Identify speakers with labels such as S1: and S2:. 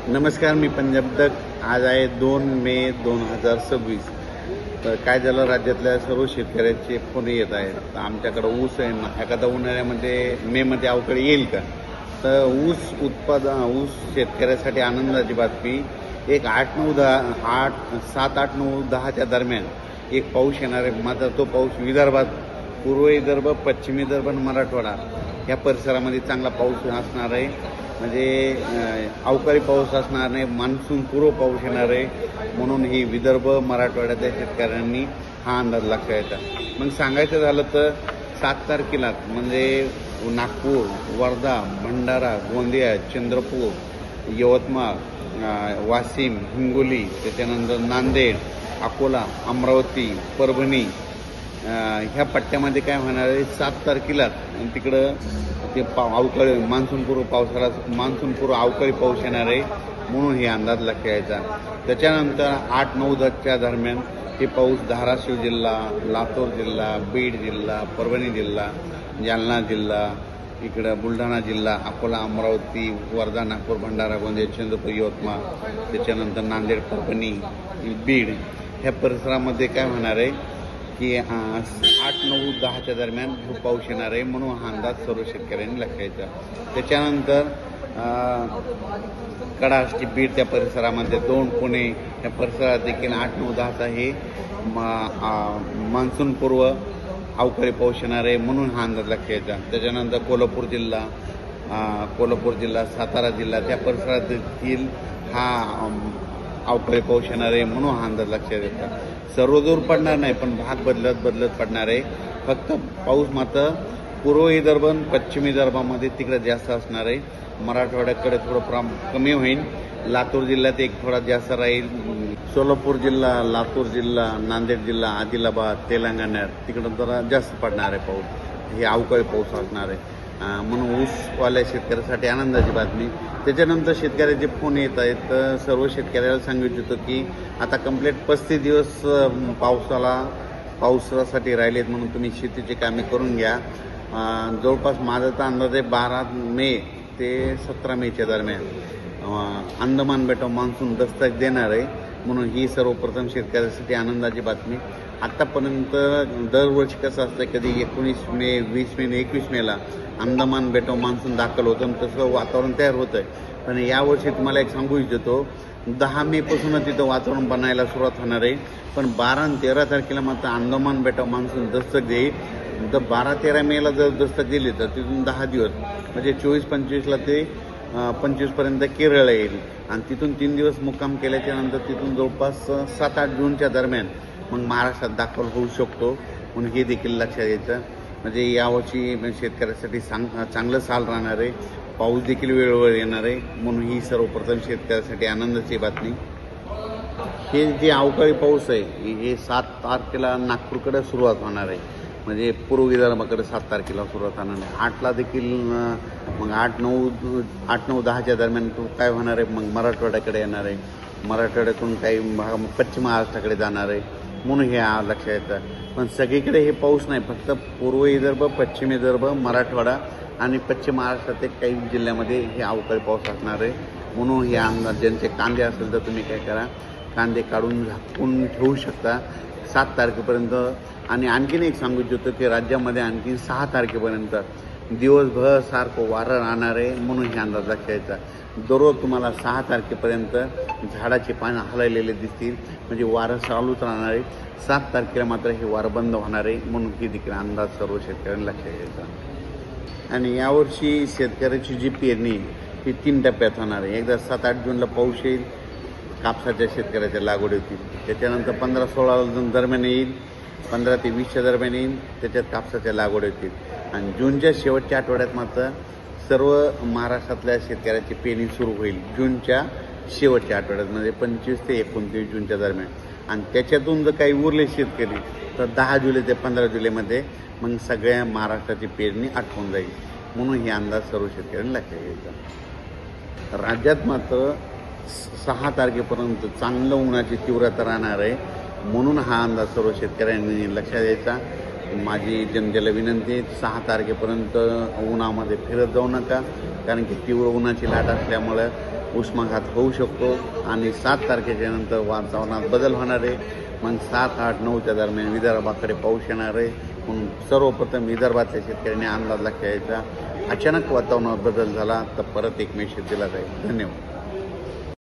S1: नमस्कार, मी पंजाब दत्त. आज आहे 2 मे 2026. तर काय झालं, राज्यातल्या सर्व शेतकऱ्यांचे फोन येत आहेत. तर आमच्याकडं ऊस आहे ना, एखादा उन्हाळ्यामध्ये मेमध्ये अवकाळी येईल का? तर ऊस शेतकऱ्यासाठी आनंदाची बातमी. एक 7, 8, 9, 10च्या दरम्यान एक पाऊस येणार आहे. मात्र तो पाऊस विदर्भात, पूर्व विदर्भ, पश्चिम विदर्भ आणि मराठवाडा या परिसरामध्ये चांगला पाऊस असणार आहे. म्हणजे अवकाळी पाऊस असणार नाही, मान्सून पूर्व पाऊस येणार आहे. म्हणून ही विदर्भ मराठवाड्यातल्या शेतकऱ्यांनी हा अंदाज लक्षात येतात. मग सांगायचं झालं तर 7 तारखेला म्हणजे नागपूर, वर्धा, भंडारा, गोंदिया, चंद्रपूर, यवतमाळ, वाशिम, हिंगोली, त्याच्यानंतर नांदेड, अकोला, अमरावती, परभणी ह्या पट्ट्यामध्ये काय होणार आहे, 7 तारखेला तिकडं ते अवकाळी मान्सूनपूर्व अवकाळी पाऊस येणार आहे. म्हणून हे अंदाज लक्षात यायचा. त्याच्यानंतर 8, 9, 10च्या दरम्यान हे पाऊस धाराशिव जिल्हा, लातूर जिल्हा, बीड जिल्हा, परभणी जिल्हा, जालना जिल्हा, इकडं बुलढाणा जिल्हा, अकोला, अमरावती, वर्धा, नागपूर, भंडारा, गोंदिया, चंद्रपूर, यवतमाळ, त्याच्यानंतर नांदेड, परभणी, बीड ह्या परिसरामध्ये काय होणार आहे की 8, 9, 10च्या दरम्यान खूप पाऊस येणार आहे. म्हणून हा अंदाज सर्व शेतकऱ्यांनी लक्षायचा. त्याच्यानंतर कडाष्टी, बीड त्या परिसरामध्ये 2, पुणे या परिसरात देखील 8, 9, 10चा हे मान्सूनपूर्व अवकाळी पाऊस येणार आहे. म्हणून हा अंदाज लक्षायचा. त्याच्यानंतर कोल्हापूर जिल्हा, सातारा जिल्हा त्या परिसरात देखील हा अवकाळी पाऊस येणार आहे. म्हणून हा अंदाज लक्षात येतात. सर्वदूर पडणार नाही, पण भाग बदलत पडणार आहे. फक्त पाऊस मात्र पूर्व विदर्भ आणि पश्चिम विदर्भामध्ये तिकडे जास्त असणार आहे. मराठवाड्याकडे थोडं कमी होईल. लातूर जिल्ह्यात एक थोडा जास्त राहील. सोलापूर जिल्हा, लातूर जिल्हा, नांदेड जिल्हा, आदिलाबाद, तेलंगणा तिकडं जरा जास्त पडणार आहे पाऊस. हे अवकाळी पाऊस असणार आहे. म्हणून ऊसवाल्या शेतकऱ्यासाठी आनंदाची बातमी. त्याच्यानंतर शेतकऱ्याचे फोन येत आहेत. तर सर्व शेतकऱ्याला सांगू इच्छितो की आता कंप्लीट 35 दिवस पावसासाठी राहिलेत. म्हणून तुम्ही शेतीची कामे करून घ्या. जवळपास माझा तर अंदाज आहे 12 मे ते 17 मेच्या दरम्यान अंदमान बेटावर मान्सून दस्तक देणार आहे. म्हणून ही सर्वप्रथम शेतकऱ्यासाठी आनंदाची बातमी. आत्तापर्यंत दरवर्षी कसं असतं, कधी 19 मे, 20 मे, 21 मेला अंदमान बेटावर मान्सून दाखल होतं आणि तसं वातावरण तयार होतं आहे. पण यावर्षी तुम्हाला एक सांगू इच्छितो, 10 मेपासूनच तिथं वातावरण बनायला सुरुवात होणार आहे. पण 12 आणि 13 तारखेला मात्र अंदमान बेटावर मान्सून दस्तक देईल. तर 12-13 मेला जर दस्तक दिली तर तिथून 10 दिवस म्हणजे 24-25ला ते 25पर्यंत केरळला येईल. आणि तिथून 3 दिवस मुक्काम केल्याच्या नंतर तिथून जवळपास 7-8 जूनच्या दरम्यान मग महाराष्ट्रात दाखल होऊ शकतो. म्हणून हे देखील लक्षात घ्यायचं. म्हणजे यावर्षी शेतकऱ्यासाठी चांगलं साल राहणार आहे. पाऊस देखील वेळोवेळ येणार आहे. म्हणून ही सर्वप्रथम शेतकऱ्यासाठी आनंदाची बातमी. हे जे अवकाळी पाऊस आहे हे 7 तारखेला नागपूरकडे सुरुवात होणार आहे. म्हणजे पूर्व विदर्भाकडे 7 तारखेला सुरुवात होणार आहे. 8ला देखील मग 8, 9, 10च्या दरम्यान काय होणार आहे, मग मराठवाड्याकडे येणार आहे. मराठवाड्यातून काही पश्चिम महाराष्ट्राकडे जाणार आहे. म्हणून हे लक्षात येतं. पण सगळीकडे हे पाऊस नाही, फक्त पूर्व विदर्भ, पश्चिम विदर्भ, मराठवाडा आणि पश्चिम महाराष्ट्रातील काही जिल्ह्यामध्ये हे अवकाळी पाऊस असणार आहे. म्हणून हे अंदाज, ज्यांचे कांदे असेल तर तुम्ही काय करा, कांदे काढून झाकून ठेवू शकता 7 तारखेपर्यंत. आणि आणखीन एक सांगू इच्छितो की राज्यामध्ये आणखीन 6 तारखेपर्यंत दिवसभर सारखं वारं राहणार आहे. म्हणून हे अंदाज लक्षात यायचा. दररोज तुम्हाला 6 तारखेपर्यंत झाडाची पानं हललेले दिसतील, म्हणजे वारं चालूच राहणार आहे. 7 तारखेला मात्र हे वारं बंद होणार आहे. म्हणून ही देखील अंदाज सर्व शेतकऱ्यांनी लक्षात घ्यायचा. आणि यावर्षी शेतकऱ्याची जी पेरणी ही 3 टप्प्यात होणार आहे. एकदा 7-8 जूनला पाऊस येईल, कापसाच्या शेतकऱ्याच्या लागवड होतील. त्याच्यानंतर 15-16 दरम्यान येईल, 15 ते 20च्या दरम्यान येईल, त्याच्यात कापसाच्या लागवड होतील. आणि जूनच्या शेवटच्या आठवड्यात मात्र सर्व महाराष्ट्रातल्या शेतकऱ्याची पेरणी सुरू होईल. जूनच्या शेवटच्या आठवड्यात म्हणजे 25 ते 29 जूनच्या दरम्यान. आणि त्याच्यातून जर काही उरले शेतकरी तर 10 जुलै ते 15 जुलैमध्ये मग सगळ्या महाराष्ट्राची पेरणी आटवून जाईल. म्हणून हे अंदाज सर्व शेतकऱ्यांनी लक्षात घ्यायचा. राज्यात मात्र 6 तारखेपर्यंत चांगलं उन्हाची तीव्रता राहणार आहे. म्हणून हा अंदाज सर्व शेतकऱ्यांनी लक्षात द्यायचा. माझी जनतेला विनंती आहे, 6 तारखेपर्यंत उन्हामध्ये फिरत जाऊ नका. कारण की तीव्र उन्हाची लाट असल्यामुळं उष्माघात होऊ शकतो आणि 7 तारखेच्या नंतर वातावरणात बदल होणार आहे. मग 7, 8, 9च्या दरम्यान विदर्भाकडे पाऊस येणार आहे. म्हणून सर्वप्रथम विदर्भातल्या शेतकऱ्यांनी अंदाज घ्यायचा. अचानक वातावरणात बदल झाला तर परत एक मेसेज दिला जाईल. धन्यवाद.